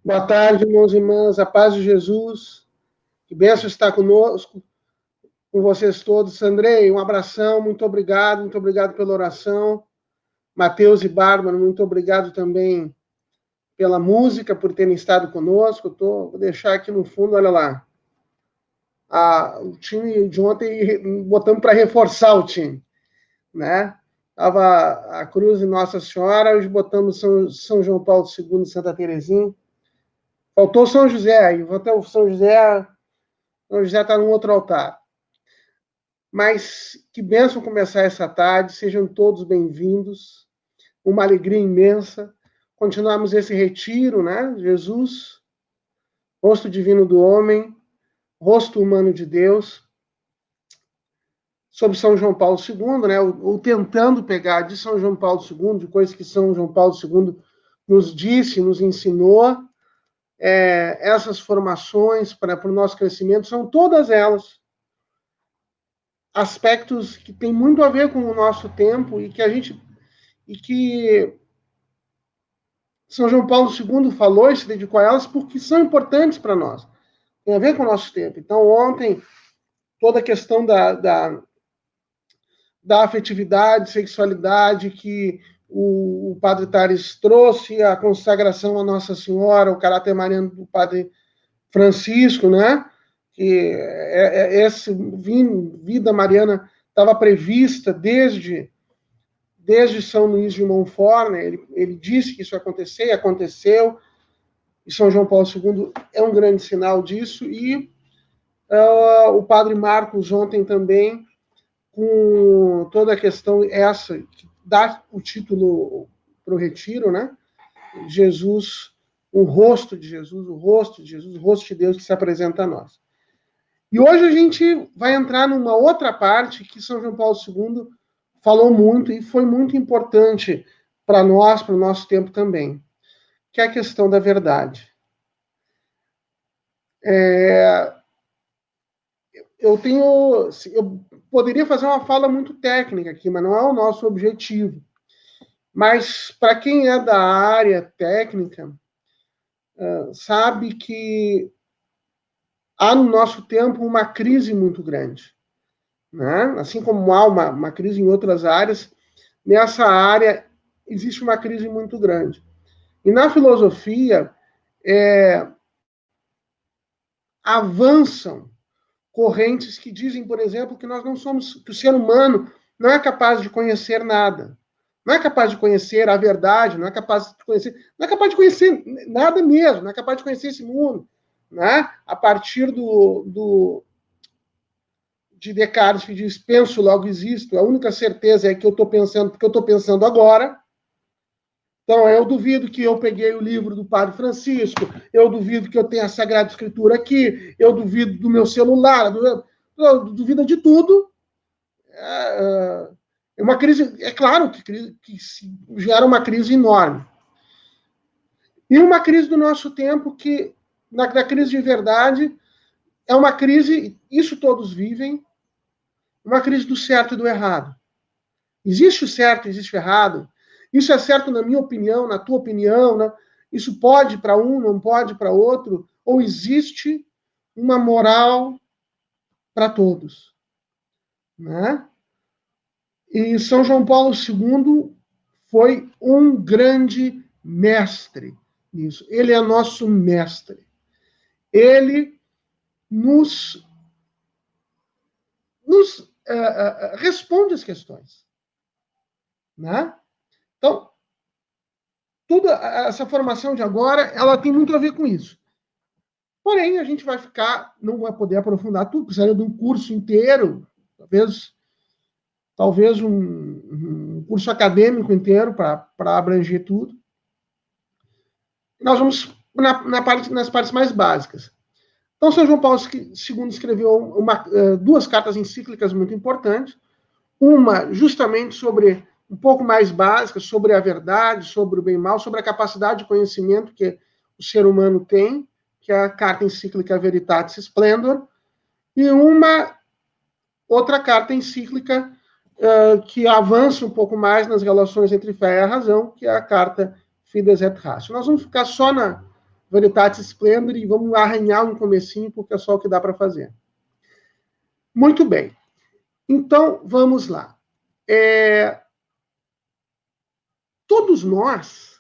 Boa tarde, irmãos e irmãs, a paz de Jesus, que bênção estar conosco, com vocês todos. Andrei, um abração, muito obrigado pela oração. Mateus e Bárbara, muito obrigado também pela música, por terem estado conosco. Vou deixar aqui no fundo, olha lá, o time de ontem, botamos para reforçar o time, né? Estava a Cruz e Nossa Senhora, hoje botamos São João Paulo II, Santa Terezinha. Faltou São José aí, até o São José está num outro altar. Mas que bênção começar essa tarde, sejam todos bem-vindos, uma alegria imensa. Continuamos esse retiro, né? Jesus, rosto divino do homem, rosto humano de Deus, sobre São João Paulo II, né? Ou tentando pegar de São João Paulo II, de coisas que São João Paulo II nos disse, nos ensinou. Essas formações para o nosso crescimento são todas elas aspectos que têm muito a ver com o nosso tempo e que São João Paulo II falou e se dedicou a elas porque são importantes para nós. Tem a ver com o nosso tempo. Então, ontem, toda a questão da afetividade, sexualidade, que o Padre Tares trouxe, a consagração a Nossa Senhora, o caráter mariano do Padre Francisco, né? Que essa vida mariana estava prevista desde São Luís de Montfort, né? Ele disse que isso ia acontecer, e aconteceu, e São João Paulo II é um grande sinal disso, e o Padre Marcos ontem também, com toda a questão essa, que dá o título para o retiro, né? Jesus, o rosto de Jesus, o rosto de Jesus, o rosto de Deus que se apresenta a nós. E hoje a gente vai entrar numa outra parte que São João Paulo II falou muito e foi muito importante para nós, para o nosso tempo também, que é a questão da verdade. Eu poderia fazer uma fala muito técnica aqui, mas não é o nosso objetivo. Mas para quem é da área técnica, sabe que há no nosso tempo uma crise muito grande, né? Assim como há uma crise em outras áreas, nessa área existe uma crise muito grande. E na filosofia, avançam correntes que dizem, por exemplo, que nós não somos, que o ser humano não é capaz de conhecer nada. Não é capaz de conhecer a verdade, não é capaz de conhecer nada mesmo, não é capaz de conhecer esse mundo, né? A partir de Descartes, que diz, penso, logo existo, a única certeza é que eu estou pensando, porque eu estou pensando agora. Então, eu duvido que eu peguei o livro do Padre Francisco, eu duvido que eu tenha a Sagrada Escritura aqui, eu duvido do meu celular, eu duvido de tudo. É uma crise, é claro que gera uma crise enorme. E uma crise do nosso tempo que, na crise de verdade, é uma crise, isso todos vivem, uma crise do certo e do errado. Existe o certo, existe o errado. Isso é certo na minha opinião, na tua opinião, né? Isso pode para um, não pode para outro, ou existe uma moral para todos, né? E São João Paulo II foi um grande mestre nisso. Ele é nosso mestre. Ele nos responde as questões, né? Então, toda essa formação de agora, ela tem muito a ver com isso. Porém, a gente vai ficar, não vai poder aprofundar tudo, precisaria de um curso inteiro, talvez um curso acadêmico inteiro para abranger tudo. Nós vamos nas partes mais básicas. Então, São João Paulo II escreveu duas cartas encíclicas muito importantes, uma justamente sobre um pouco mais básica, sobre a verdade, sobre o bem e mal, sobre a capacidade de conhecimento que o ser humano tem, que é a carta encíclica Veritatis Splendor, e uma outra carta encíclica que avança um pouco mais nas relações entre fé e a razão, que é a carta Fides et Ratio. Nós vamos ficar só Veritatis Splendor, e vamos arranhar um comecinho, porque é só o que dá para fazer. Muito bem. Então, vamos lá. Todos nós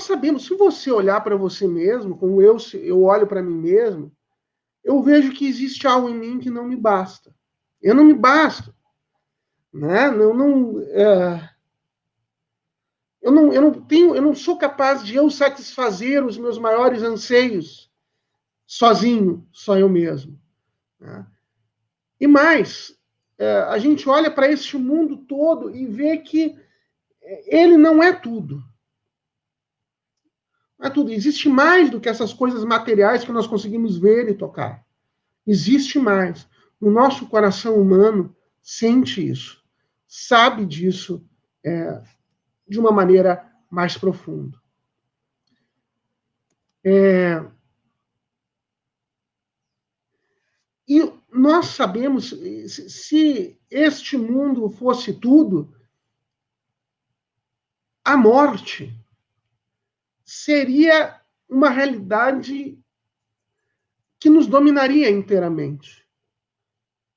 sabemos, se você olhar para você mesmo, como eu olho para mim mesmo, eu vejo que existe algo em mim que não me basta. Eu não me basto. Né? Eu não sou capaz de eu satisfazer os meus maiores anseios sozinho, só eu mesmo. Né? E mais, a gente olha para este mundo todo e vê que ele não é tudo. Não é tudo. Existe mais do que essas coisas materiais que nós conseguimos ver e tocar. Existe mais. O nosso coração humano sente isso, sabe disso de uma maneira mais profunda. E nós sabemos, se este mundo fosse tudo, a morte seria uma realidade que nos dominaria inteiramente.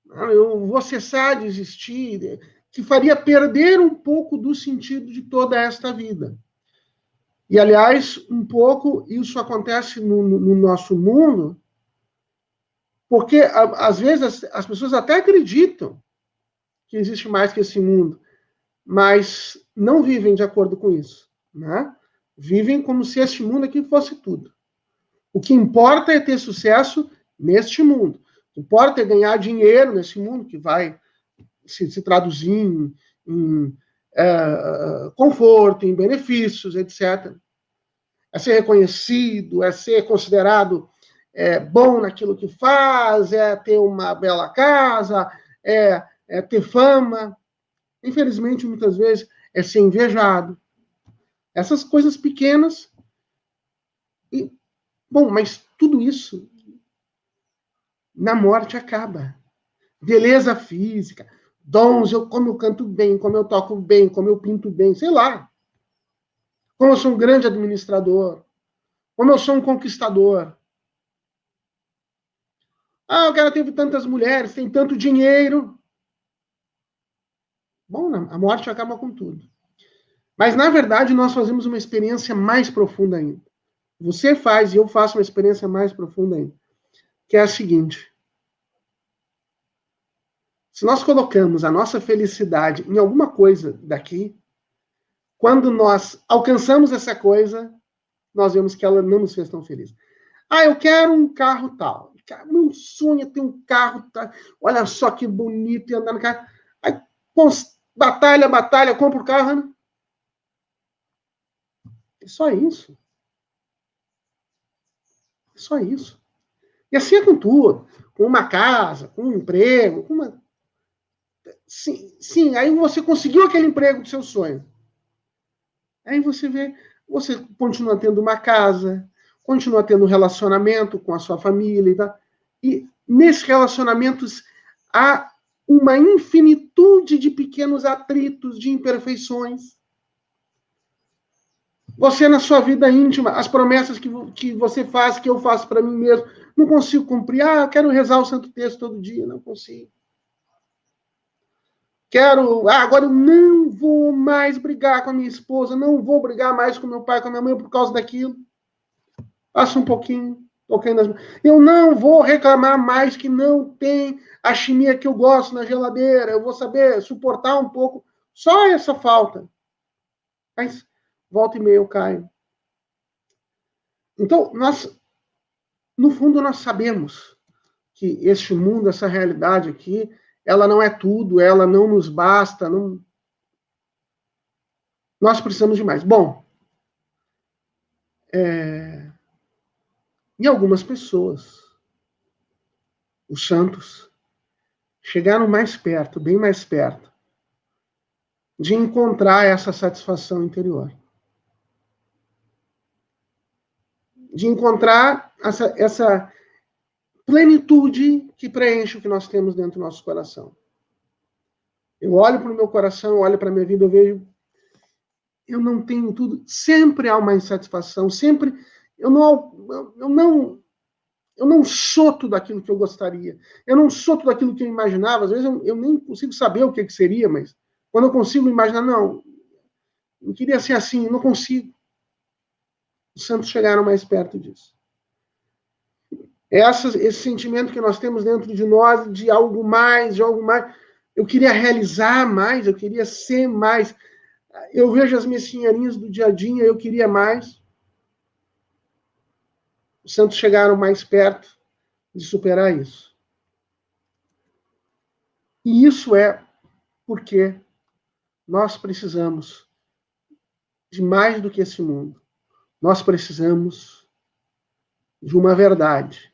Eu vou cessar de existir, que faria perder um pouco do sentido de toda esta vida. E, aliás, um pouco isso acontece no nosso mundo, porque, às vezes, as pessoas até acreditam que existe mais que esse mundo, mas não vivem de acordo com isso. Né? Vivem como se este mundo aqui fosse tudo. O que importa é ter sucesso neste mundo. O que importa é ganhar dinheiro nesse mundo, que vai se traduzir em conforto, em benefícios, etc. É ser reconhecido, é ser considerado bom naquilo que faz, é ter uma bela casa, é ter fama. Infelizmente, muitas vezes, é ser invejado. Essas coisas pequenas. E, bom, mas tudo isso na morte acaba. Beleza física, dons, como eu canto bem, como eu toco bem, como eu pinto bem, sei lá. Como eu sou um grande administrador, como eu sou um conquistador. Ah, o cara teve tantas mulheres, tem tanto dinheiro. Bom, a morte acaba com tudo. Mas, na verdade, nós fazemos uma experiência mais profunda ainda. Você faz e eu faço uma experiência mais profunda ainda, que é a seguinte. Se nós colocamos a nossa felicidade em alguma coisa daqui, quando nós alcançamos essa coisa, nós vemos que ela não nos fez tão felizes. Ah, eu quero um carro tal. Meu sonho é ter um carro tal. Olha só que bonito e andar no carro. Aí, batalha, compra o carro. Né? É só isso. É só isso. E assim é com tudo. Com uma casa, com um emprego, com uma... Sim, aí você conseguiu aquele emprego do seu sonho. Aí você vê, você continua tendo uma casa, continua tendo um relacionamento com a sua família e tal. E nesses relacionamentos há uma infinitude de pequenos atritos, de imperfeições. Você, na sua vida íntima, as promessas que você faz, que eu faço para mim mesmo, não consigo cumprir. Ah, eu quero rezar o Santo Texto todo dia, não consigo. Agora eu não vou mais brigar com a minha esposa, não vou brigar mais com meu pai, com a minha mãe por causa daquilo. Passa um pouquinho, eu não vou reclamar mais que não tem a chimia que eu gosto na geladeira, eu vou saber suportar um pouco só essa falta. Mas volta e meia eu caio. Então, no fundo, nós sabemos que este mundo, essa realidade aqui, ela não é tudo, ela não nos basta, não... nós precisamos de mais. Bom, e algumas pessoas, os santos, chegaram mais perto, bem mais perto, de encontrar essa satisfação interior. De encontrar essa plenitude que preenche o que nós temos dentro do nosso coração. Eu olho para o meu coração, eu olho para a minha vida, eu vejo, eu não tenho tudo. Sempre há uma insatisfação, sempre eu não sou tudo aquilo que eu gostaria. Eu não sou tudo aquilo que eu imaginava. Às vezes eu nem consigo saber o que seria, mas quando eu consigo imaginar, não, eu queria ser assim, não consigo. Os santos chegaram mais perto disso. Esse sentimento que nós temos dentro de nós de algo mais, de algo mais. Eu queria realizar mais, eu queria ser mais. Eu vejo as minhas senhorinhas do dia a dia, eu queria mais. Os santos chegaram mais perto de superar isso. E isso é porque nós precisamos de mais do que esse mundo. Nós precisamos de uma verdade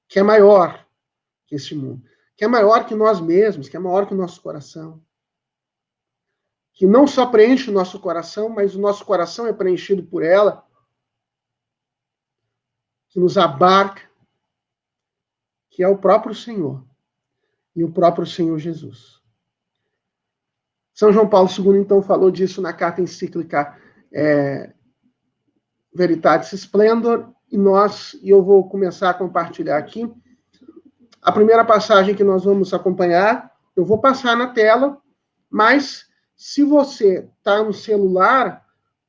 que é maior que esse mundo, que é maior que nós mesmos, que é maior que o nosso coração, que não só preenche o nosso coração, mas o nosso coração é preenchido por ela, que nos abarca, que é o próprio Senhor e o próprio Senhor Jesus. São João Paulo II, então, falou disso na carta encíclica Veritatis Splendor, e eu vou começar a compartilhar aqui. A primeira passagem que nós vamos acompanhar, eu vou passar na tela, mas se você está no celular,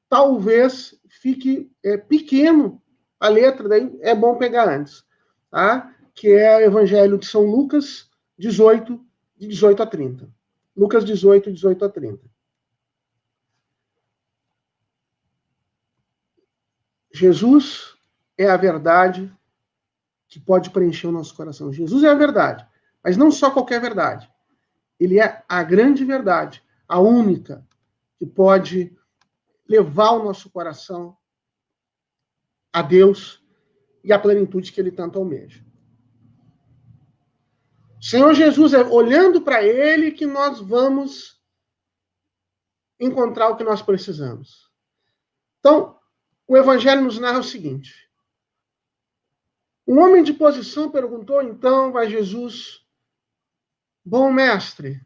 talvez fique pequeno a letra, daí é bom pegar antes, tá? Que é o Evangelho de São Lucas 18, de 18 a 30. Lucas 18, 18 a 30. Jesus é a verdade que pode preencher o nosso coração. Jesus é a verdade, mas não só qualquer verdade. Ele é a grande verdade, a única que pode levar o nosso coração a Deus e a plenitude que ele tanto almeja. Senhor Jesus, é olhando para ele que nós vamos encontrar o que nós precisamos. Então, o Evangelho nos narra o seguinte. Um homem de posição perguntou então a Jesus, bom mestre,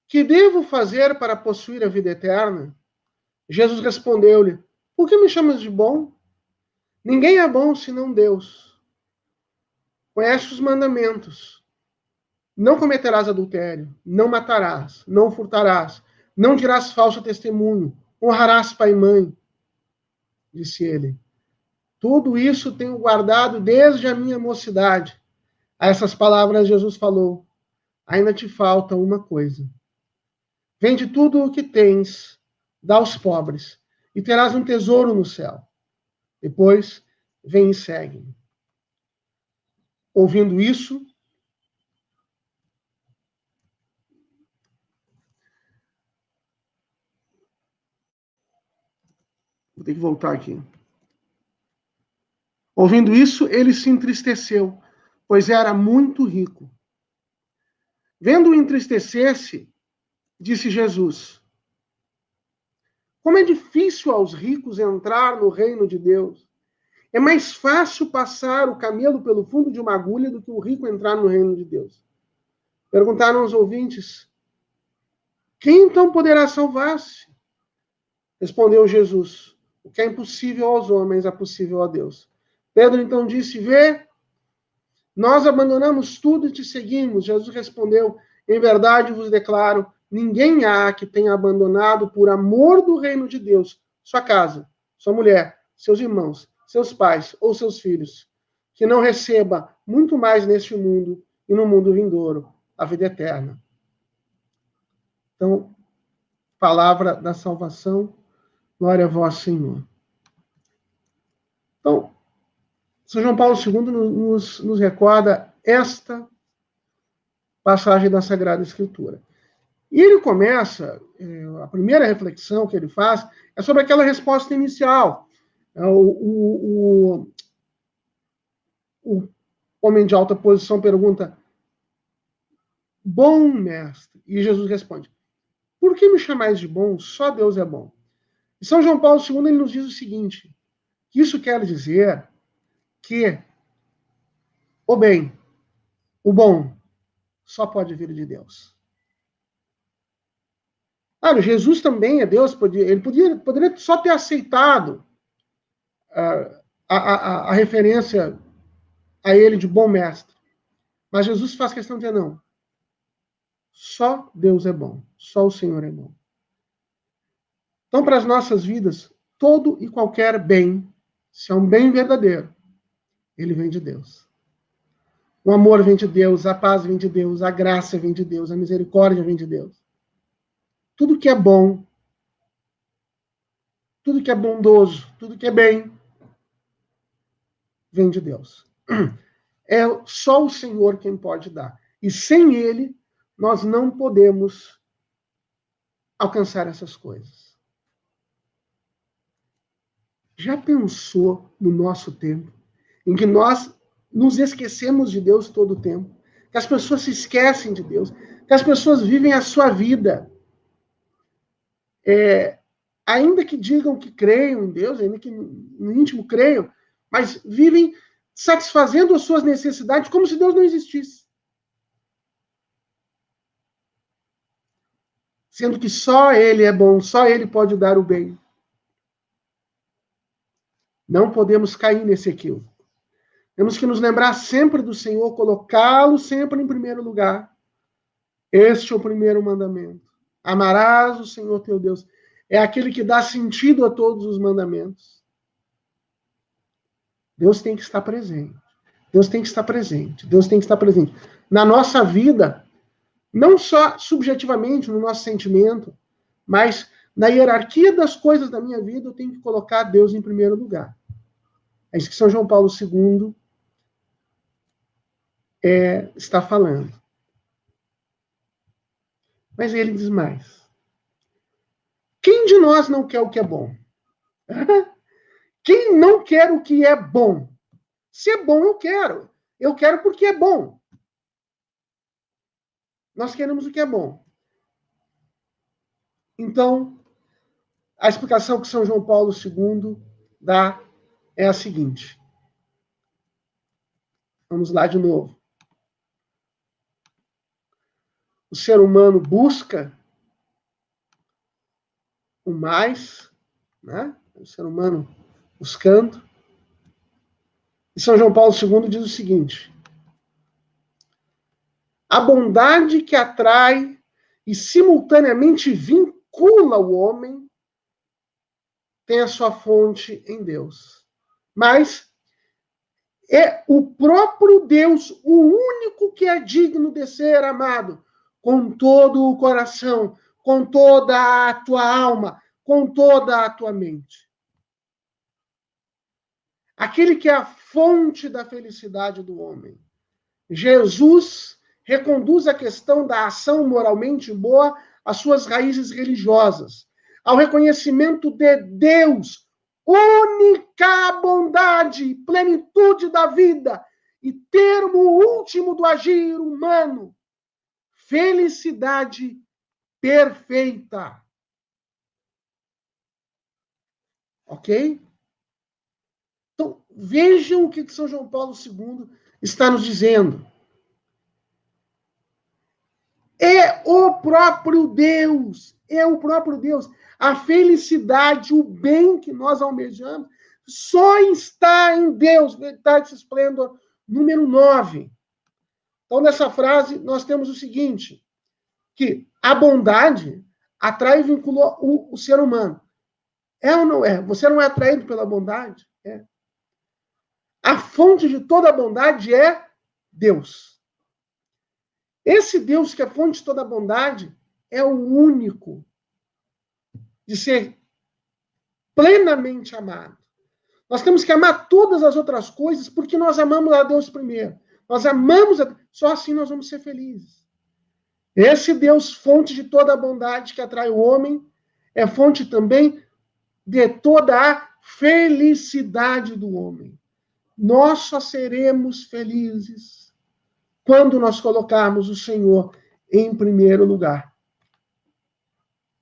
que devo fazer para possuir a vida eterna? Jesus respondeu-lhe, por que me chamas de bom? Ninguém é bom senão Deus. Conhece os mandamentos. Não cometerás adultério, não matarás, não furtarás, não dirás falso testemunho, honrarás pai e mãe, disse ele. Tudo isso tenho guardado desde a minha mocidade. A essas palavras Jesus falou, ainda te falta uma coisa. Vende tudo o que tens, dá aos pobres, e terás um tesouro no céu. Depois, vem e segue-me. Ouvindo isso, vou ter que voltar aqui. Ouvindo isso, ele se entristeceu, pois era muito rico. Vendo-o entristecer-se, disse Jesus, como é difícil aos ricos entrar no reino de Deus. É mais fácil passar o camelo pelo fundo de uma agulha do que o rico entrar no reino de Deus. Perguntaram os ouvintes, quem então poderá salvar-se? Respondeu Jesus, o que é impossível aos homens é possível a Deus. Pedro então disse, vê, nós abandonamos tudo e te seguimos. Jesus respondeu, em verdade vos declaro, ninguém há que tenha abandonado por amor do reino de Deus sua casa, sua mulher, seus irmãos, seus pais ou seus filhos, que não receba muito mais neste mundo e no mundo vindouro a vida eterna. Então, palavra da salvação, glória a vós, Senhor. Então, São João Paulo II nos recorda esta passagem da Sagrada Escritura. E ele começa, a primeira reflexão que ele faz é sobre aquela resposta inicial. O homem de alta posição pergunta, bom mestre, e Jesus responde, por que me chamais de bom? Só Deus é bom. E São João Paulo II ele nos diz o seguinte, que isso quer dizer que o bem, o bom, só pode vir de Deus. Claro, Jesus também é Deus, ele poderia só ter aceitado a referência a ele de bom mestre. Mas Jesus faz questão de dizer, não. Só Deus é bom. Só o Senhor é bom. Então, para as nossas vidas, todo e qualquer bem, se é um bem verdadeiro, ele vem de Deus. O amor vem de Deus, a paz vem de Deus, a graça vem de Deus, a misericórdia vem de Deus. Tudo que é bom, tudo que é bondoso, tudo que é bem, vem de Deus. É só o Senhor quem pode dar. E sem Ele, nós não podemos alcançar essas coisas. Já pensou no nosso tempo, em que nós nos esquecemos de Deus todo o tempo, que as pessoas se esquecem de Deus, que as pessoas vivem a sua vida, ainda que digam que creiam em Deus, ainda que no íntimo creiam, mas vivem satisfazendo as suas necessidades como se Deus não existisse. Sendo que só Ele é bom, só Ele pode dar o bem. Não podemos cair nesse equívoco. Temos que nos lembrar sempre do Senhor, colocá-lo sempre em primeiro lugar. Este é o primeiro mandamento. Amarás o Senhor teu Deus. É aquele que dá sentido a todos os mandamentos. Deus tem que estar presente. Deus tem que estar presente. Deus tem que estar presente. Na nossa vida, não só subjetivamente, no nosso sentimento, mas na hierarquia das coisas da minha vida, eu tenho que colocar Deus em primeiro lugar. É isso que São João Paulo II está falando. Mas ele diz mais. Quem de nós não quer o que é bom? Quem não quer o que é bom? Se é bom, eu quero. Eu quero porque é bom. Nós queremos o que é bom. Então, a explicação que São João Paulo II dá é a seguinte. Vamos lá de novo. O ser humano busca o mais, né? O ser humano buscando. E São João Paulo II diz o seguinte: a bondade que atrai e simultaneamente vincula o homem tem a sua fonte em Deus. Mas é o próprio Deus, o único que é digno de ser amado, com todo o coração, com toda a tua alma, com toda a tua mente. Aquele que é a fonte da felicidade do homem. Jesus reconduz a questão da ação moralmente boa às suas raízes religiosas, ao reconhecimento de Deus, única bondade, plenitude da vida e termo último do agir humano, felicidade perfeita. Ok? Então, vejam o que São João Paulo II está nos dizendo. É o próprio Deus. É o próprio Deus. A felicidade, o bem que nós almejamos, só está em Deus. Verdade Esplendor, número 9. Então, nessa frase, nós temos o seguinte, que a bondade atrai e vincula o ser humano. É ou não é? Você não é atraído pela bondade? É. A fonte de toda a bondade é Deus. Esse Deus que é a fonte de toda a bondade é o único de ser plenamente amado. Nós temos que amar todas as outras coisas porque nós amamos a Deus primeiro. Nós amamos, só assim nós vamos ser felizes. Esse Deus, fonte de toda a bondade que atrai o homem, é fonte também de toda a felicidade do homem. Nós só seremos felizes quando nós colocarmos o Senhor em primeiro lugar.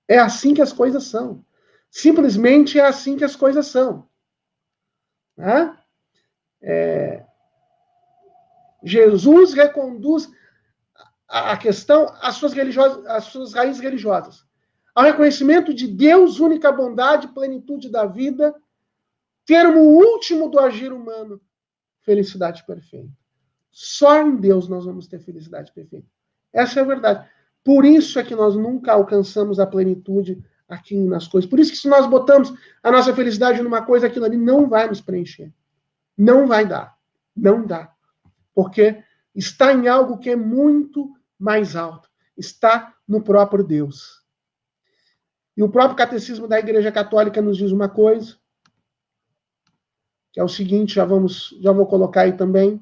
É assim que as coisas são. Simplesmente é assim que as coisas são. Né? Jesus reconduz a questão às suas raízes religiosas. Ao reconhecimento de Deus, única bondade, plenitude da vida, termo último do agir humano, felicidade perfeita. Só em Deus nós vamos ter felicidade perfeita. Essa é a verdade. Por isso é que nós nunca alcançamos a plenitude aqui nas coisas. Por isso que se nós botamos a nossa felicidade numa coisa, aquilo ali não vai nos preencher. Não vai dar. Não dá. Porque está em algo que é muito mais alto. Está no próprio Deus. E o próprio catecismo da Igreja Católica nos diz uma coisa, que é o seguinte, já vou colocar aí também.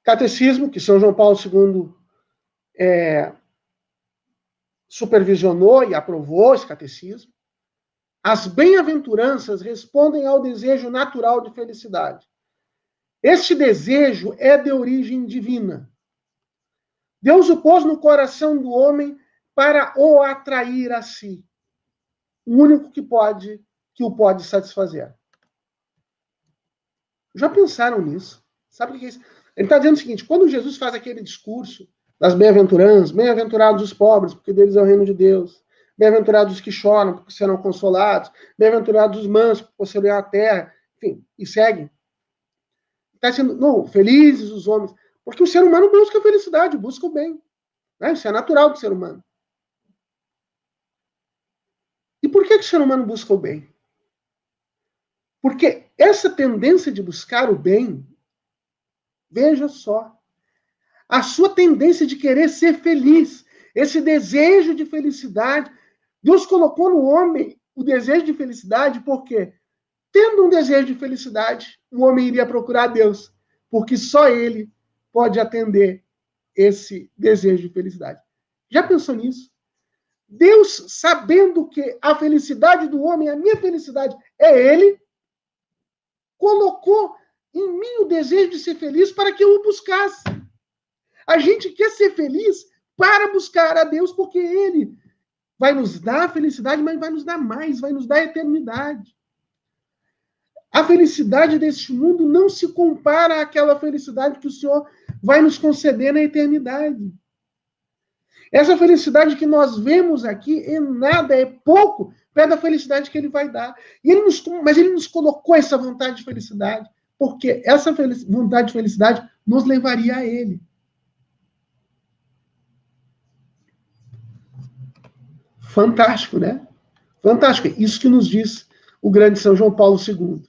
Catecismo, que São João Paulo II supervisionou e aprovou esse catecismo. As bem-aventuranças respondem ao desejo natural de felicidade. Este desejo é de origem divina. Deus o pôs no coração do homem para o atrair a si. O único que o pode satisfazer. Já pensaram nisso? Sabe o que é isso? Ele está dizendo o seguinte, quando Jesus faz aquele discurso das bem-aventuranças, bem-aventurados os pobres, porque deles é o reino de Deus, bem-aventurados os que choram, porque serão consolados, bem-aventurados os mansos, porque possuirão a terra, enfim, e segue. Está dizendo, não, felizes os homens, porque o ser humano busca a felicidade, busca o bem. Né? Isso é natural do ser humano. E por que o ser humano busca o bem? Porque essa tendência de buscar o bem, veja só, a sua tendência de querer ser feliz, esse desejo de felicidade, Deus colocou no homem o desejo de felicidade, porque, tendo um desejo de felicidade, o homem iria procurar Deus, porque só Ele pode atender esse desejo de felicidade. Já pensou nisso? Deus, sabendo que a felicidade do homem, a minha felicidade, é Ele, colocou em mim o desejo de ser feliz para que eu o buscasse. A gente quer ser feliz para buscar a Deus, porque Ele vai nos dar a felicidade, mas vai nos dar mais, vai nos dar a eternidade. A felicidade deste mundo não se compara àquela felicidade que o Senhor vai nos conceder na eternidade. Essa felicidade que nós vemos aqui é nada, é pouco perto da felicidade que Ele vai dar. Mas Ele nos colocou essa vontade de felicidade, porque essa vontade de felicidade nos levaria a Ele. Fantástico, né? Fantástico. Isso que nos diz o grande São João Paulo II.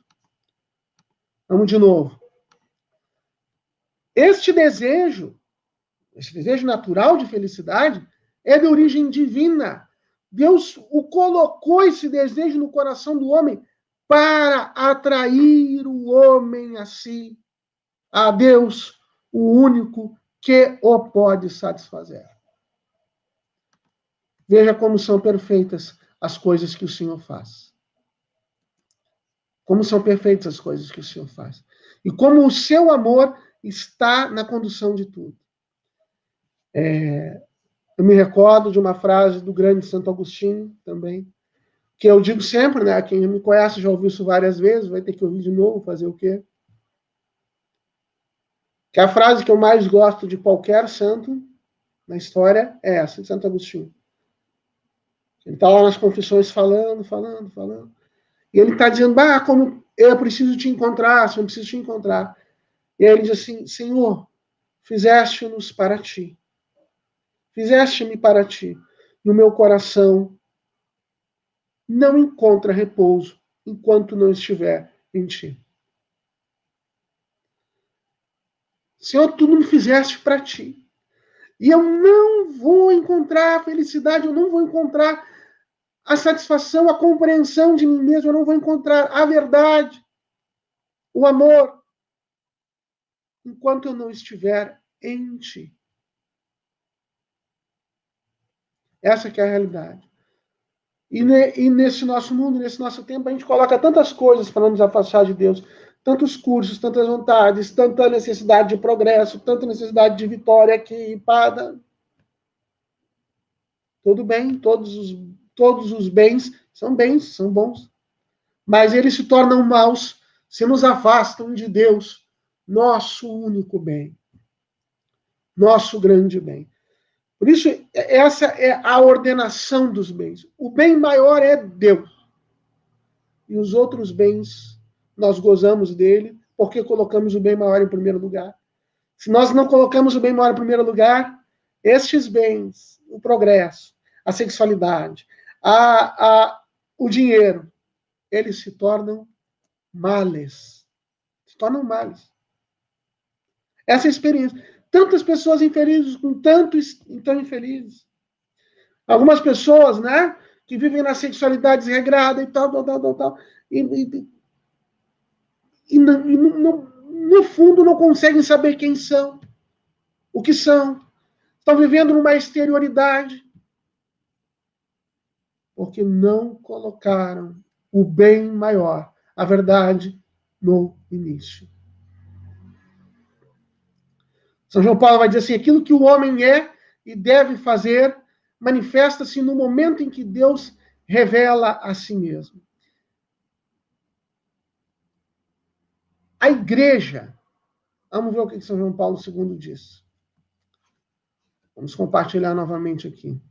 Vamos de novo. Este desejo natural de felicidade, é de origem divina. Deus o colocou esse desejo no coração do homem para atrair o homem a si, a Deus, o único que o pode satisfazer. Veja como são perfeitas as coisas que o Senhor faz. Como são perfeitas as coisas que o Senhor faz. E como o seu amor está na condução de tudo. Eu me recordo de uma frase do grande Santo Agostinho também, que eu digo sempre, né? Quem me conhece já ouviu isso várias vezes, vai ter que ouvir de novo, fazer o quê? Que a frase que eu mais gosto de qualquer santo na história é essa, de Santo Agostinho. Ele está lá nas Confissões falando. E ele está dizendo, como eu preciso te encontrar, eu preciso te encontrar. E aí ele diz assim, Senhor, fizeste-nos para ti. Fizeste-me para ti. No meu coração não encontra repouso enquanto não estiver em ti. Senhor, tu não me fizeste para ti. E eu não vou encontrar a felicidade, eu não vou encontrar a satisfação, a compreensão de mim mesmo, eu não vou encontrar a verdade, o amor, enquanto eu não estiver em ti. Essa que é a realidade. E nesse nosso mundo, nesse nosso tempo, a gente coloca tantas coisas para nos afastar de Deus, tantos cursos, tantas vontades, tanta necessidade de progresso, tanta necessidade de vitória aqui, pada. Tudo bem, todos os bens, são bons. Mas eles se tornam maus se nos afastam de Deus, nosso único bem. Nosso grande bem. Por isso, essa é a ordenação dos bens. O bem maior é Deus. E os outros bens, nós gozamos dele, porque colocamos o bem maior em primeiro lugar. Se nós não colocamos o bem maior em primeiro lugar, estes bens, o progresso, a sexualidade, o dinheiro, eles se tornam males. Se tornam males. Essa é a experiência. Tantas pessoas infelizes com tantos tão infelizes. Algumas pessoas, né, que vivem na sexualidade desregrada e tal. E no fundo não conseguem saber quem são, o que são. Estão vivendo numa exterioridade. Porque não colocaram o bem maior, a verdade, no início. São João Paulo vai dizer assim, aquilo que o homem é e deve fazer manifesta-se no momento em que Deus revela a si mesmo. A igreja, vamos ver o que São João Paulo II diz. Vamos compartilhar novamente aqui.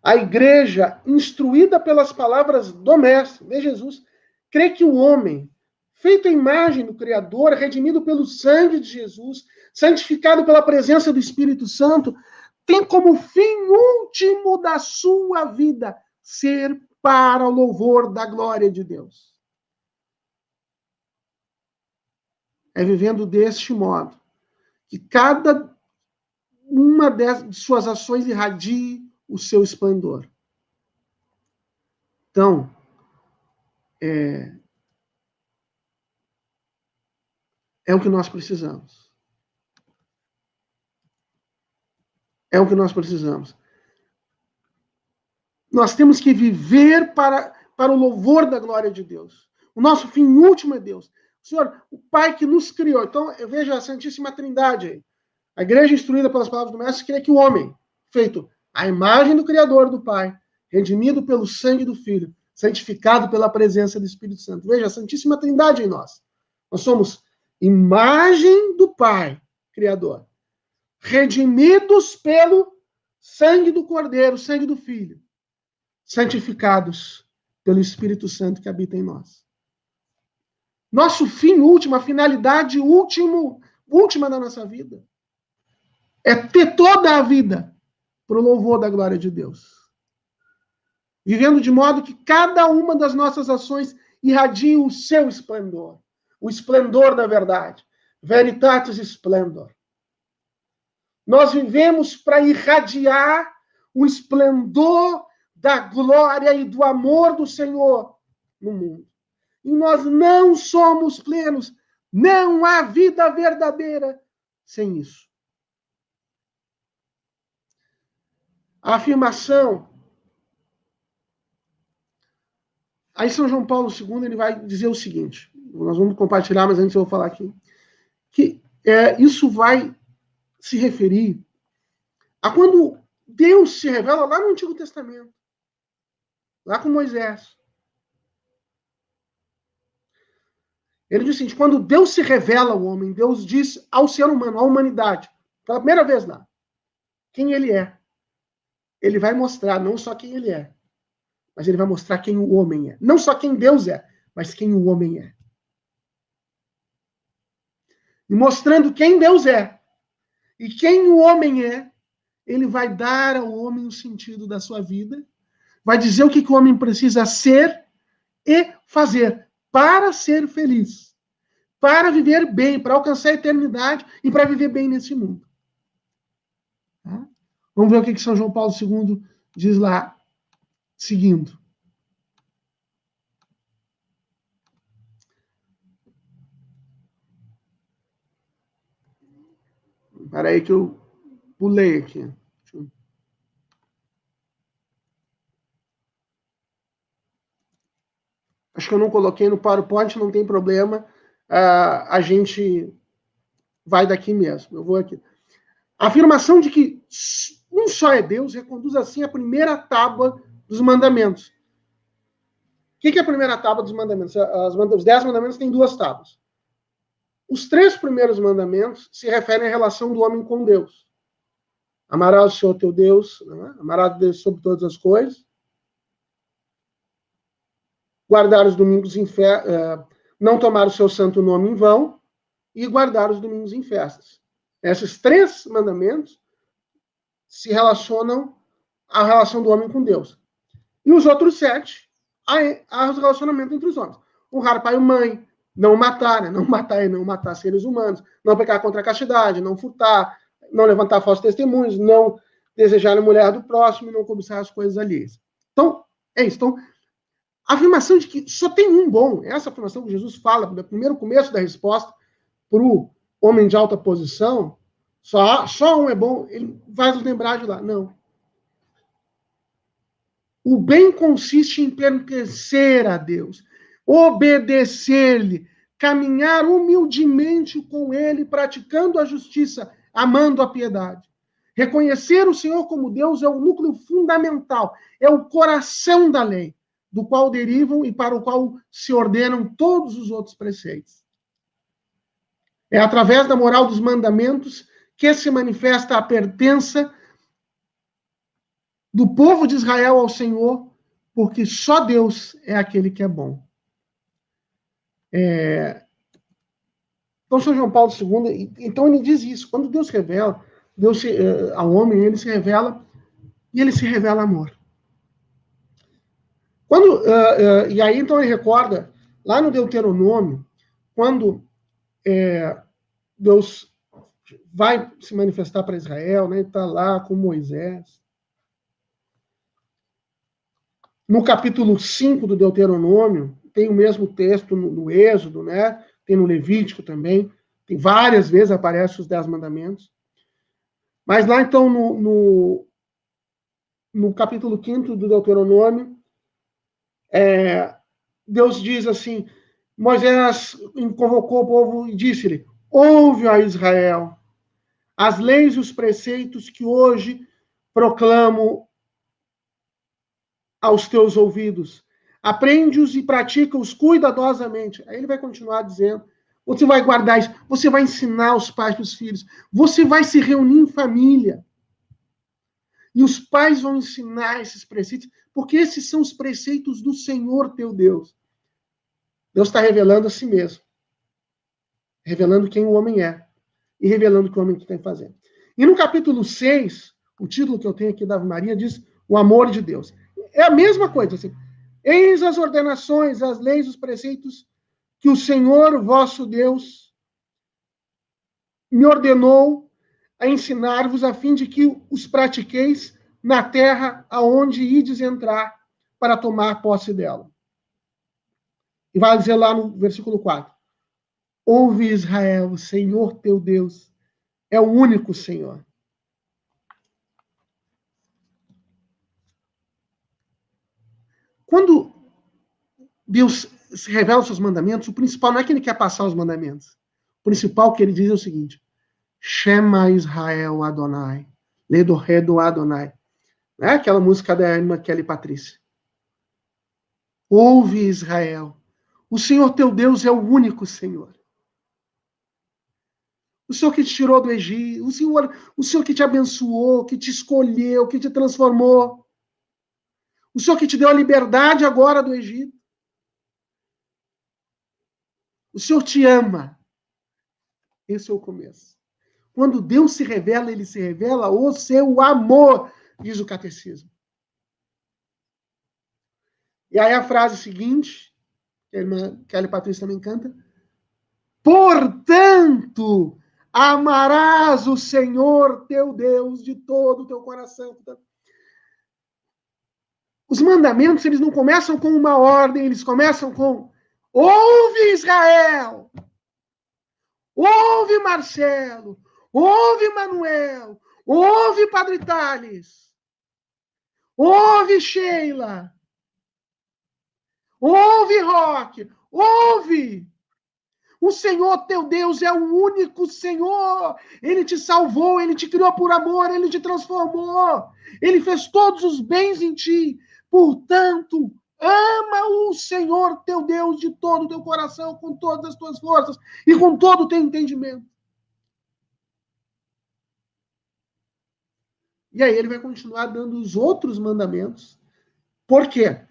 A igreja, instruída pelas palavras do Mestre, de Jesus, crê que o homem, feito à imagem do Criador, redimido pelo sangue de Jesus, santificado pela presença do Espírito Santo, tem como fim último da sua vida ser para o louvor da glória de Deus. É vivendo deste modo que cada uma de suas ações irradie o seu esplendor. Então, é o que nós precisamos. É o que nós precisamos. Nós temos que viver para o louvor da glória de Deus. O nosso fim último é Deus. O Senhor, o Pai que nos criou. Então, eu vejo a Santíssima Trindade aí. A igreja instruída pelas palavras do Mestre crê que o homem, feito à imagem do Criador, do Pai, redimido pelo sangue do Filho, santificado pela presença do Espírito Santo. Veja, a Santíssima Trindade em nós. Nós somos imagem do Pai, Criador, redimidos pelo sangue do Cordeiro, sangue do Filho, santificados pelo Espírito Santo que habita em nós. Nosso fim último, a finalidade última da nossa vida, é ter toda a vida para o louvor da glória de Deus. Vivendo de modo que cada uma das nossas ações irradie o seu esplendor, o esplendor da verdade. Veritatis splendor. Nós vivemos para irradiar o esplendor da glória e do amor do Senhor no mundo. E nós não somos plenos. Não há vida verdadeira sem isso. A afirmação. Aí São João Paulo II ele vai dizer o seguinte. Nós vamos compartilhar, mas antes eu vou falar aqui. Que isso vai se referir a quando Deus se revela lá no Antigo Testamento. Lá com Moisés. Ele diz o seguinte, quando Deus se revela ao homem, Deus diz ao ser humano, à humanidade, pela primeira vez lá, quem ele é. Ele vai mostrar não só quem ele é, mas ele vai mostrar quem o homem é. Não só quem Deus é, mas quem o homem é. E mostrando quem Deus é e quem o homem é, ele vai dar ao homem o sentido da sua vida, vai dizer o que o homem precisa ser e fazer para ser feliz, para viver bem, para alcançar a eternidade e para viver bem nesse mundo. Tá? Vamos ver o que São João Paulo II diz lá, seguindo. Espera aí que eu pulei aqui. Acho que eu não coloquei no PowerPoint, não tem problema. A gente vai daqui mesmo. Eu vou aqui. A afirmação de que um só é Deus reconduz assim a primeira tábua dos mandamentos. que é a primeira tábua dos mandamentos? Os 10 mandamentos têm 2 tábuas. Os 3 primeiros mandamentos se referem à relação do homem com Deus. Amarás o Senhor teu Deus, né? Amarás Deus sobre todas as coisas. Guardar os domingos não tomar o seu santo nome em vão e guardar os domingos em festas. Esses 3 mandamentos se relacionam à relação do homem com Deus. E os outros 7, ao relacionamento entre os homens. Honrar pai e mãe, não matar, né? Não matar seres humanos, não pecar contra a castidade, não furtar, não levantar falsos testemunhos, não desejar a mulher do próximo, não cobiçar as coisas alheias. Então, é isso. Então, a afirmação de que só tem um bom, essa afirmação que Jesus fala no primeiro começo da resposta para o homem de alta posição, só um é bom, ele vai nos lembrar de lá. Não. O bem consiste em pertencer a Deus, obedecer-lhe, caminhar humildemente com ele, praticando a justiça, amando a piedade. Reconhecer o Senhor como Deus é o núcleo fundamental, é o coração da lei, do qual derivam e para o qual se ordenam todos os outros preceitos. É através da moral dos mandamentos que se manifesta a pertença do povo de Israel ao Senhor, porque só Deus é aquele que é bom. Então, São João Paulo II, então ele diz isso, quando Deus revela, ao homem, ele se revela, e ele se revela amor. E aí, então, ele recorda, lá no Deuteronômio, quando Deus vai se manifestar para Israel, né, está lá com Moisés. No capítulo 5 do Deuteronômio, tem o mesmo texto no Êxodo, né? Tem no Levítico também, tem várias vezes aparecem os 10 mandamentos. Mas lá, então, no capítulo 5 do Deuteronômio, Deus diz assim, Moisés convocou o povo e disse-lhe, ouve, ó Israel, as leis e os preceitos que hoje proclamo aos teus ouvidos. Aprende-os e pratica-os cuidadosamente. Aí ele vai continuar dizendo, você vai guardar isso, você vai ensinar os pais para os filhos, você vai se reunir em família. E os pais vão ensinar esses preceitos, porque esses são os preceitos do Senhor teu Deus. Deus está revelando a si mesmo. Revelando quem o homem é. E revelando o que o homem tem que fazer. E no capítulo 6, o título que eu tenho aqui da Ave Maria diz o amor de Deus. É a mesma coisa. Assim, eis as ordenações, as leis, os preceitos que o Senhor vosso Deus me ordenou a ensinar-vos a fim de que os pratiqueis na terra aonde ides entrar para tomar posse dela. E vai dizer lá no versículo 4. Ouve Israel, o Senhor teu Deus é o único Senhor. Quando Deus se revela os seus mandamentos, o principal não é que ele quer passar os mandamentos. O principal que ele diz é o seguinte, Shema Israel Adonai, Ledoredo Adonai. É aquela música da irmã Kelly Patrícia. Ouve Israel, o Senhor teu Deus é o único Senhor. O Senhor que te tirou do Egito, o Senhor que te abençoou, que te escolheu, que te transformou. O Senhor que te deu a liberdade agora do Egito. O Senhor te ama. Esse é o começo. Quando Deus se revela, ele se revela o seu amor, diz o catecismo. E aí a frase seguinte, que a irmã Kelly Patrícia também canta, portanto, amarás o Senhor teu Deus de todo o teu coração. Os mandamentos, eles não começam com uma ordem, eles começam com ouve Israel, ouve Marcelo, ouve Manuel, ouve Padre Thales, ouve Sheila, ouve Roque, ouve. O Senhor teu Deus é o único Senhor. Ele te salvou, ele te criou por amor, ele te transformou. Ele fez todos os bens em ti. Portanto, Ama o Senhor teu Deus de todo o teu coração, com todas as tuas forças e com todo o teu entendimento. E aí ele vai continuar dando os outros mandamentos. Por quê?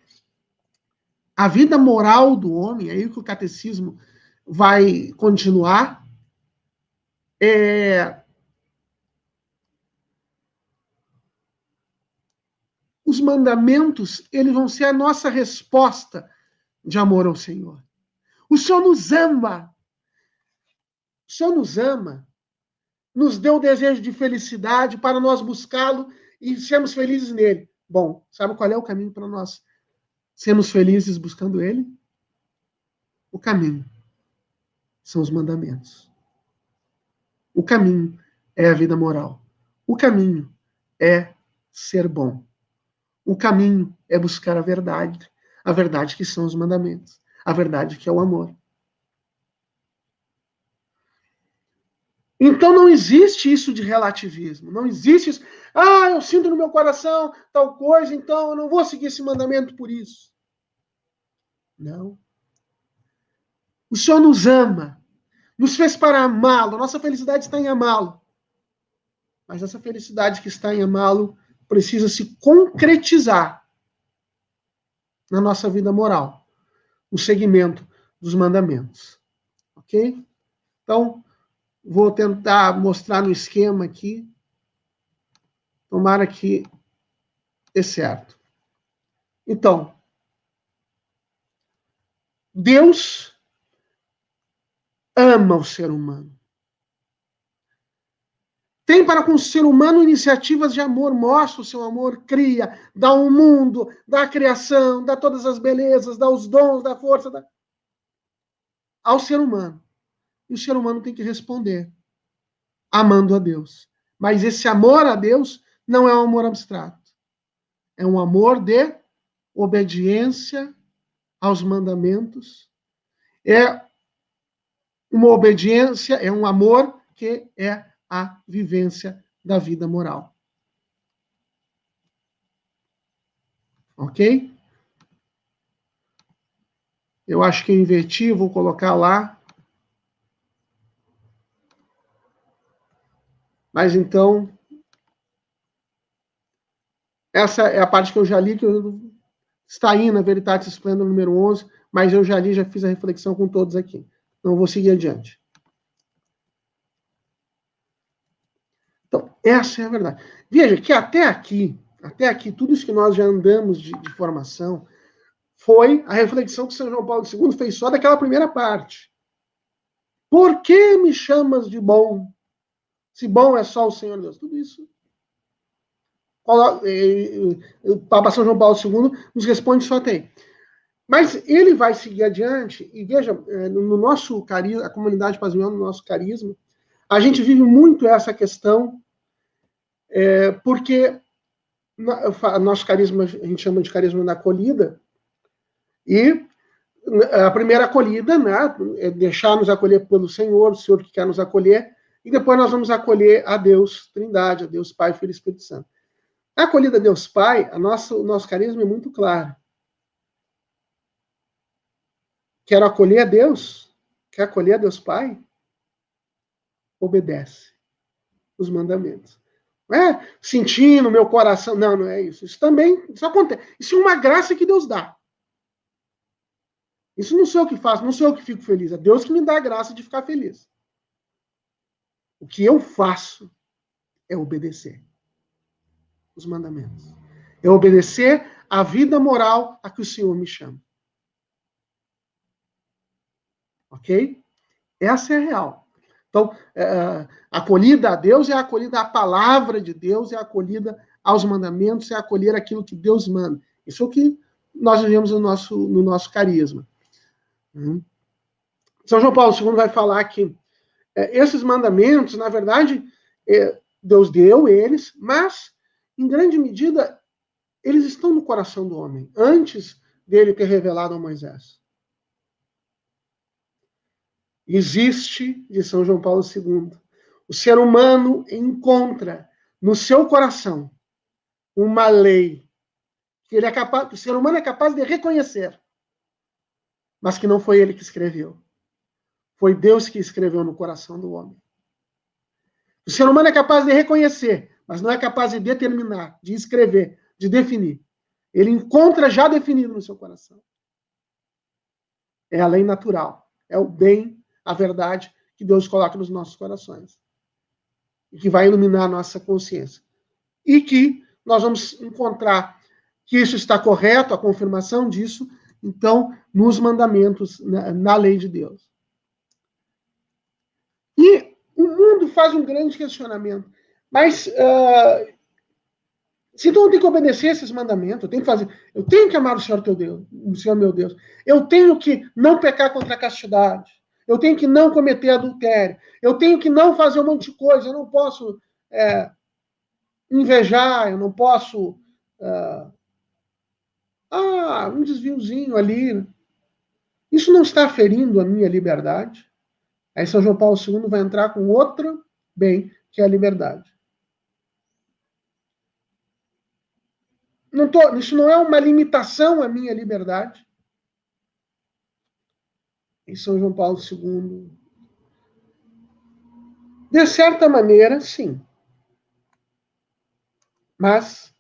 A vida moral do homem, aí que o catecismo vai continuar, os mandamentos, eles vão ser a nossa resposta de amor ao Senhor. O Senhor nos ama. O Senhor nos ama. Nos deu o desejo de felicidade para nós buscá-lo e sermos felizes nele. Bom, sabe qual é o caminho para nós sermos felizes buscando ele? O caminho são os mandamentos. O caminho é a vida moral. O caminho é ser bom. O caminho é buscar a verdade que são os mandamentos, a verdade que é o amor. Então não existe isso de relativismo, não existe isso. Ah, eu sinto no meu coração tal coisa, então eu não vou seguir esse mandamento por isso. Não. O Senhor nos ama, nos fez para amá-lo, nossa felicidade está em amá-lo. Mas essa felicidade que está em amá-lo precisa se concretizar na nossa vida moral, no segmento dos mandamentos. Ok? Então, vou tentar mostrar no esquema aqui. Tomara que dê certo. Então, Deus ama o ser humano. Tem para com o ser humano iniciativas de amor, mostra o seu amor, cria, dá um mundo, dá a criação, dá todas as belezas, dá os dons, dá a força ao ser humano. E o ser humano tem que responder, amando a Deus. Mas esse amor a Deus não é um amor abstrato. É um amor de obediência aos mandamentos. É uma obediência, é um amor que é a vivência da vida moral. Ok? Eu acho que eu inverti, vou colocar lá. Mas então, essa é a parte que eu já li, que está aí na Veritatis Splendor número 11, mas eu já li, já fiz a reflexão com todos aqui. Então, vou seguir adiante. Então, essa é a verdade. Veja que até aqui, tudo isso que nós já andamos de formação, foi a reflexão que São João Paulo II fez só daquela primeira parte. Por que me chamas de bom? Se bom é só o Senhor Deus. Tudo isso. O Papa São João Paulo II nos responde só tem. Mas ele vai seguir adiante, e veja, no nosso carisma, a comunidade pazmiana, no nosso carisma, a gente vive muito essa questão, porque nosso carisma, a gente chama de carisma da acolhida, e a primeira acolhida, né, é deixar-nos acolher pelo Senhor, o Senhor que quer nos acolher, e depois nós vamos acolher a Deus Trindade, a Deus Pai, Filho e Espírito Santo. A acolhida a Deus Pai, o nosso carisma é muito claro. Quero acolher a Deus? Quer acolher a Deus Pai? Obedece os mandamentos. Não é sentir no meu coração. Não, não é isso. Isso acontece. Isso é uma graça que Deus dá. Isso não sou eu que faço, não sou eu que fico feliz. É Deus que me dá a graça de ficar feliz. O que eu faço é obedecer os mandamentos. É obedecer a vida moral a que o Senhor me chama. Ok? Essa é a real. Então, a acolhida a Deus é a acolhida à palavra de Deus, é a acolhida aos mandamentos, é acolher aquilo que Deus manda. Isso é o que nós vivemos no nosso carisma. São João Paulo II vai falar que esses mandamentos, na verdade, Deus deu eles, mas, em grande medida, eles estão no coração do homem, antes dele ter revelado a Moisés. Existe, de São João Paulo II, o ser humano encontra no seu coração uma lei que ele é capaz, que o ser humano é capaz de reconhecer, mas que não foi ele que escreveu. Foi Deus que escreveu no coração do homem. O ser humano é capaz de reconhecer, mas não é capaz de determinar, de escrever, de definir. Ele encontra já definido no seu coração. É a lei natural, é o bem, a verdade que Deus coloca nos nossos corações. E que vai iluminar a nossa consciência. E que nós vamos encontrar que isso está correto, a confirmação disso, então, nos mandamentos, na lei de Deus. E o mundo faz um grande questionamento. Mas, então eu tenho que obedecer esses mandamentos, eu tenho que amar o Senhor teu Deus, o Senhor meu Deus. Eu tenho que não pecar contra a castidade. Eu tenho que não cometer adultério. Eu tenho que não fazer um monte de coisa. Eu não posso invejar, eu não posso um desviozinho ali. Isso não está ferindo a minha liberdade? Aí São João Paulo II vai entrar com outro bem, que é a liberdade. Isso não é uma limitação à minha liberdade? Em São João Paulo II. De certa maneira, sim. Mas,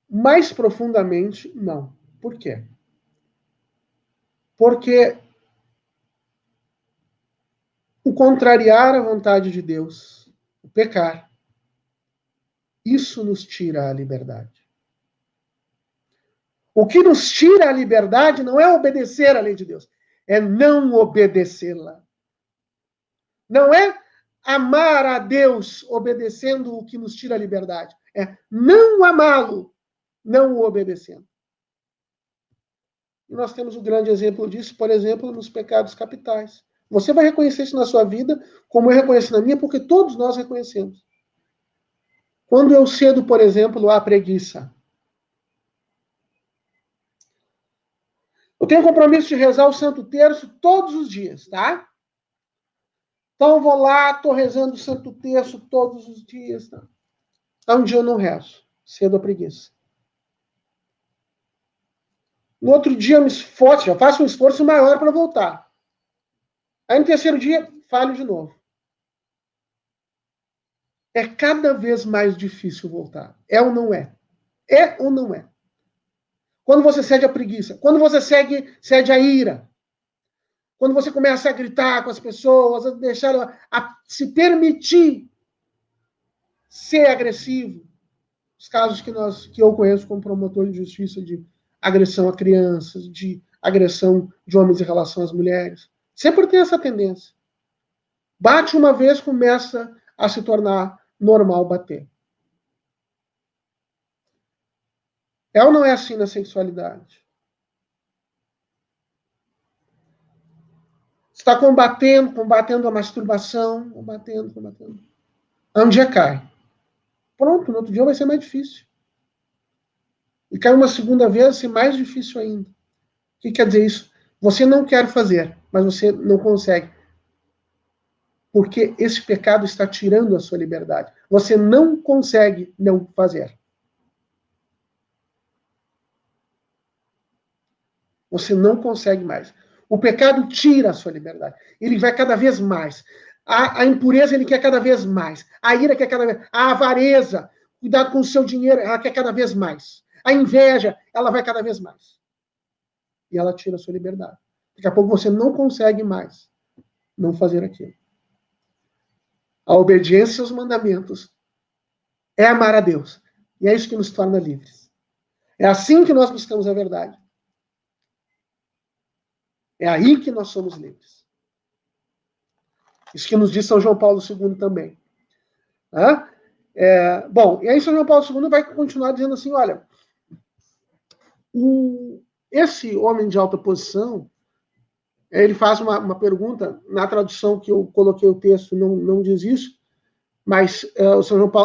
mais profundamente, não. Por quê? Porque o contrariar a vontade de Deus, o pecar, isso nos tira a liberdade. O que nos tira a liberdade não é obedecer à lei de Deus, é não obedecê-la. Não é amar a Deus obedecendo o que nos tira a liberdade. É não amá-lo, não o obedecendo. E nós temos um grande exemplo disso, por exemplo, nos pecados capitais. Você vai reconhecer isso na sua vida, como eu reconheço na minha, porque todos nós reconhecemos. Quando eu cedo, por exemplo, a preguiça. Eu tenho o compromisso de rezar o Santo Terço todos os dias, tá? Então, vou lá, estou rezando o Santo Terço todos os dias. Tá? Um dia eu não rezo, cedo a preguiça. No outro dia eu me esforço, já faço um esforço maior para voltar. Aí no terceiro dia, falho de novo. É cada vez mais difícil voltar. É ou não é? É ou não é? Quando você cede a preguiça, quando você cede a ira, quando você começa a gritar com as pessoas, a deixar a se permitir ser agressivo. Os casos que eu conheço como promotor de justiça de agressão a crianças, de agressão de homens em relação às mulheres. Sempre tem essa tendência. Bate uma vez, começa a se tornar normal bater. É ou não é assim na sexualidade? Está combatendo a masturbação, combatendo. Aí um dia cai. Pronto, no outro dia vai ser mais difícil. E cai uma segunda vez, vai ser mais difícil ainda. O que quer dizer isso? Você não quer fazer, mas você não consegue. Porque esse pecado está tirando a sua liberdade. Você não consegue não fazer. Você não consegue mais. O pecado tira a sua liberdade. Ele vai cada vez mais. A impureza ele quer cada vez mais. A ira quer cada vez mais. A avareza, cuidado com o seu dinheiro, ela quer cada vez mais. A inveja, ela vai cada vez mais. E ela tira a sua liberdade. Daqui a pouco você não consegue mais não fazer aquilo. A obediência aos mandamentos é amar a Deus. E é isso que nos torna livres. É assim que nós buscamos a verdade. É aí que nós somos livres. Isso que nos diz São João Paulo II também. Bom, e aí São João Paulo II vai continuar dizendo assim, olha, esse homem de alta posição, ele faz uma pergunta, na tradução que eu coloquei o texto não diz isso, mas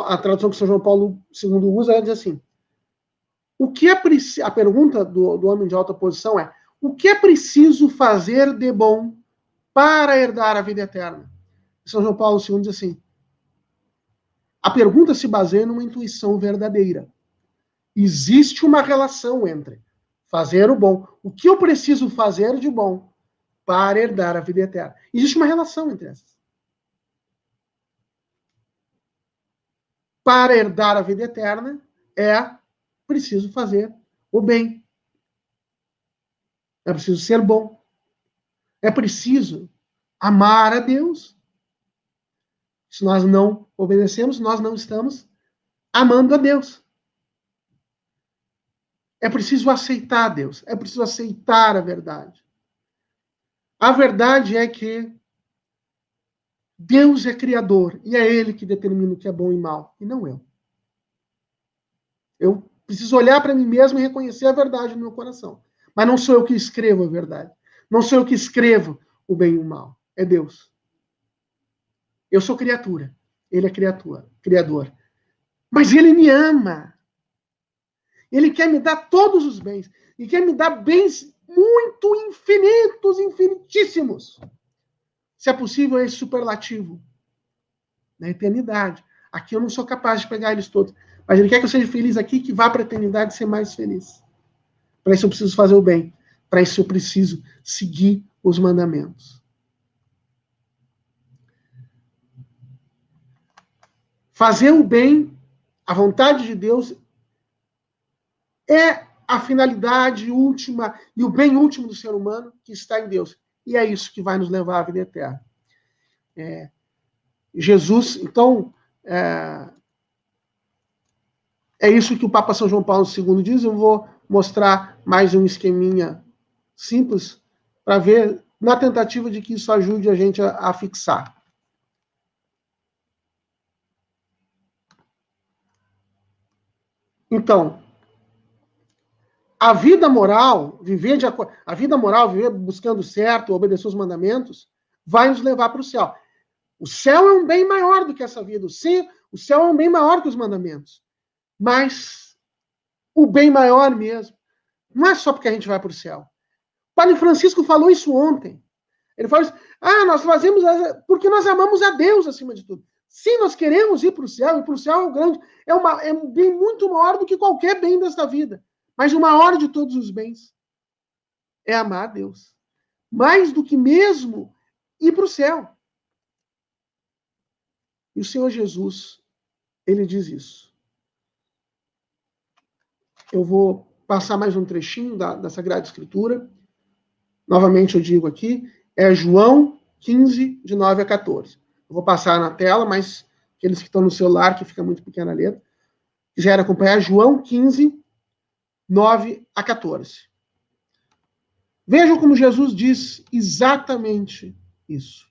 a tradução que São João Paulo II usa, ela diz assim, a pergunta do homem de alta posição é, o que é preciso fazer de bom para herdar a vida eterna? São João Paulo II diz assim, a pergunta se baseia numa intuição verdadeira. Existe uma relação entre fazer o bom. O que eu preciso fazer de bom para herdar a vida eterna? Existe uma relação entre essas. Para herdar a vida eterna, é preciso fazer o bem. É preciso ser bom. É preciso amar a Deus. Se nós não obedecemos, nós não estamos amando a Deus. É preciso aceitar Deus. É preciso aceitar a verdade. A verdade é que Deus é criador e é Ele que determina o que é bom e mal, e não eu. Eu preciso olhar para mim mesmo e reconhecer a verdade no meu coração. Mas não sou eu que escrevo a verdade. Não sou eu que escrevo o bem e o mal. É Deus. Eu sou criatura. Ele é criador. Mas Ele me ama. Ele quer me dar todos os bens. E quer me dar bens muito infinitos, infinitíssimos. Se é possível, esse superlativo. Na eternidade. Aqui eu não sou capaz de pegar eles todos. Mas Ele quer que eu seja feliz aqui, que vá para a eternidade ser mais feliz. Para isso eu preciso fazer o bem. Para isso eu preciso seguir os mandamentos. Fazer o bem, a vontade de Deus, é a finalidade última e o bem último do ser humano que está em Deus. E é isso que vai nos levar à vida eterna. Jesus, então, é isso que o Papa São João Paulo II diz. Eu vou mostrar mais um esqueminha simples para ver, na tentativa de que isso ajude a gente a fixar. Então, a vida moral, viver buscando certo, obedecer os mandamentos, vai nos levar para o céu. O céu é um bem maior do que essa vida. O céu é um bem maior que os mandamentos. Mas o bem maior mesmo não é só porque a gente vai para o céu. O Padre Francisco falou isso ontem. Ele falou isso, nós fazemos porque nós amamos a Deus acima de tudo. Sim, nós queremos ir para o céu, e para o céu é um grande, é um bem muito maior do que qualquer bem desta vida. Mas o maior de todos os bens é amar a Deus. Mais do que mesmo ir para o céu. E o Senhor Jesus, ele diz isso. Eu vou passar mais um trechinho da Sagrada Escritura. Novamente eu digo aqui, é João 15, de 9 a 14. Eu vou passar na tela, mas aqueles que estão no celular, que fica muito pequena a letra, quiserem acompanhar, João 15, 9 a 14. Vejam como Jesus diz exatamente isso.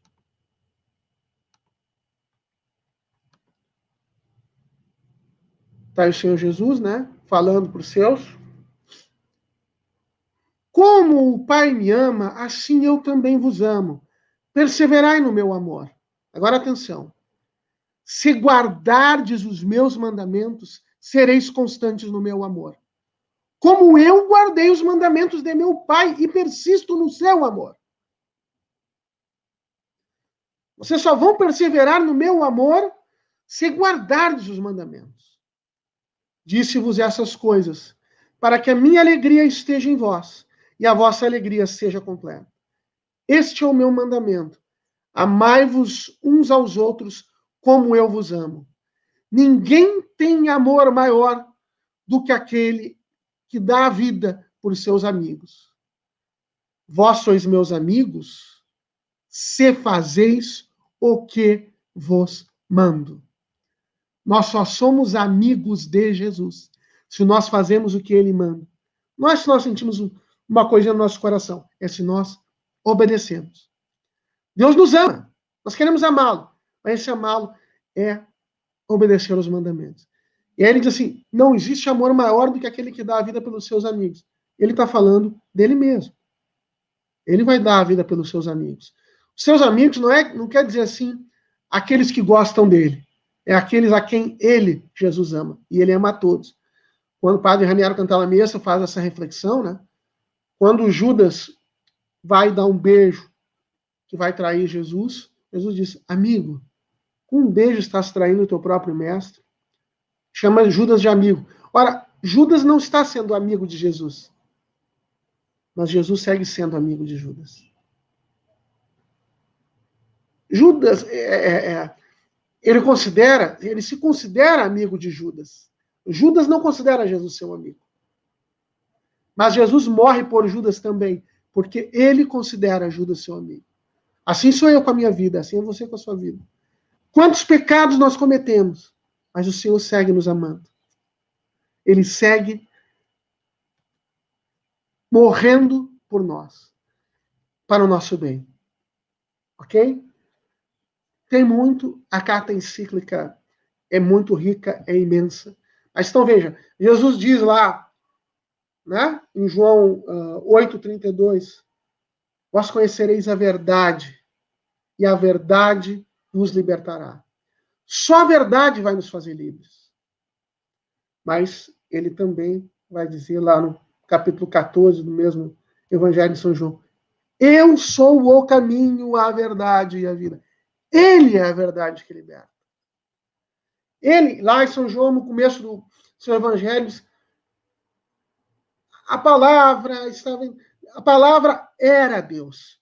Está aí o Senhor Jesus, né? Falando para os seus. Como o Pai me ama, assim eu também vos amo. Perseverai no meu amor. Agora atenção. Se guardardes os meus mandamentos, sereis constantes no meu amor. Como eu guardei os mandamentos de meu Pai e persisto no seu amor. Vocês só vão perseverar no meu amor se guardardes os mandamentos. Disse-vos essas coisas, para que a minha alegria esteja em vós e a vossa alegria seja completa. Este é o meu mandamento. Amai-vos uns aos outros como eu vos amo. Ninguém tem amor maior do que aquele que dá a vida por seus amigos. Vós sois meus amigos, se fazeis o que vos mando. Nós só somos amigos de Jesus se nós fazemos o que ele manda. Não é se nós sentimos uma coisa no nosso coração, é se nós obedecemos. Deus nos ama, nós queremos amá-lo, mas esse amá-lo é obedecer aos mandamentos. E aí ele diz assim, não existe amor maior do que aquele que dá a vida pelos seus amigos. Ele está falando dele mesmo. Ele vai dar a vida pelos seus amigos. Os seus amigos não quer dizer assim, aqueles que gostam dele. É aqueles a quem ele, Jesus, ama. E ele ama a todos. Quando o padre Raniero Cantalamessa faz essa reflexão, né? Quando Judas vai dar um beijo que vai trair Jesus, Jesus diz, amigo, com um beijo estás traindo o teu próprio mestre. Chama Judas de amigo. Ora, Judas não está sendo amigo de Jesus, mas Jesus segue sendo amigo de Judas. Judas, ele se considera amigo de Judas. Judas não considera Jesus seu amigo. Mas Jesus morre por Judas também, porque ele considera Judas seu amigo. Assim sou eu com a minha vida, assim é você com a sua vida. Quantos pecados nós cometemos, mas o Senhor segue nos amando. Ele segue morrendo por nós, para o nosso bem. Ok? Tem muito, a carta encíclica é muito rica, é imensa. Mas então veja, Jesus diz lá, né, em João 8,32, vós conhecereis a verdade, e a verdade vos libertará. Só a verdade vai nos fazer livres. Mas ele também vai dizer lá no capítulo 14 do mesmo Evangelho de São João, eu sou o caminho, a verdade e a vida. Ele é a verdade que liberta. Ele, lá em São João, no começo do seu Evangelho, a palavra era Deus.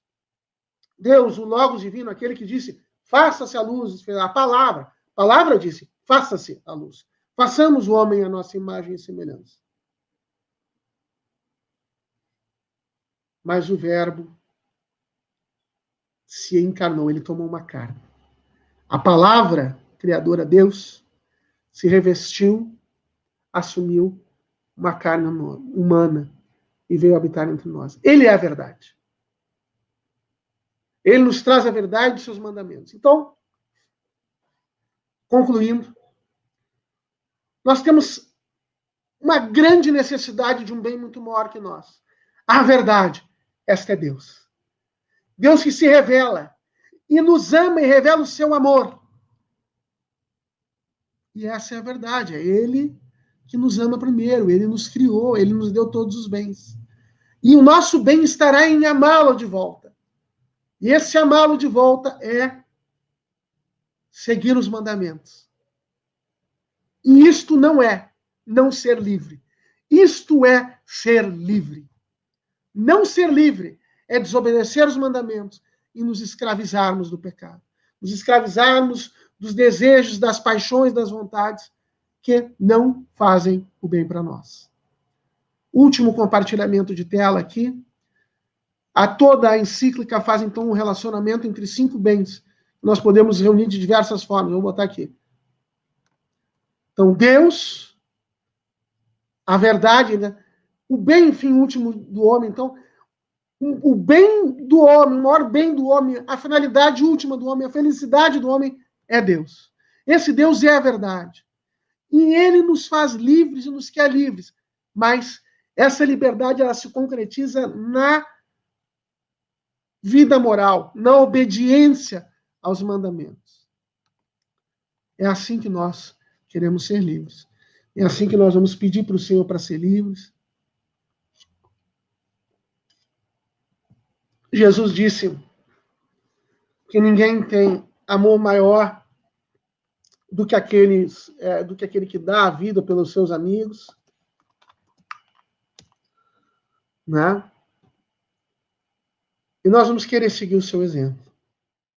Deus, o Logos divino, aquele que disse, faça-se a luz. A palavra disse, faça-se a luz. Façamos o homem a nossa imagem e semelhança. Mas o Verbo se encarnou, ele tomou uma carne. A palavra criadora, Deus, se revestiu, assumiu uma carne humana e veio habitar entre nós. Ele é a verdade. Ele nos traz a verdade dos seus mandamentos. Então, concluindo, nós temos uma grande necessidade de um bem muito maior que nós. A verdade, esta é Deus. Deus que se revela e nos ama e revela o seu amor. E essa é a verdade, é Ele que nos ama primeiro, Ele nos criou, Ele nos deu todos os bens. E o nosso bem estará em amá-lo de volta. E esse amá-lo de volta é seguir os mandamentos. E isto não é não ser livre. Isto é ser livre. Não ser livre é desobedecer os mandamentos e nos escravizarmos do pecado. Nos escravizarmos dos desejos, das paixões, das vontades que não fazem o bem para nós. Último compartilhamento de tela aqui. Toda a encíclica faz, então, um relacionamento entre 5 bens. Nós podemos reunir de diversas formas. Vou botar aqui. Então, Deus, a verdade, né? O bem, enfim, último do homem. Então, o bem do homem, o maior bem do homem, a finalidade última do homem, a felicidade do homem é Deus. Esse Deus é a verdade. E ele nos faz livres e nos quer livres. Mas essa liberdade, ela se concretiza na vida moral, na obediência aos mandamentos. É assim que nós queremos ser livres. É assim que nós vamos pedir para o Senhor para ser livres. Jesus disse que ninguém tem amor maior do que aquele que dá a vida pelos seus amigos, né? E nós vamos querer seguir o seu exemplo.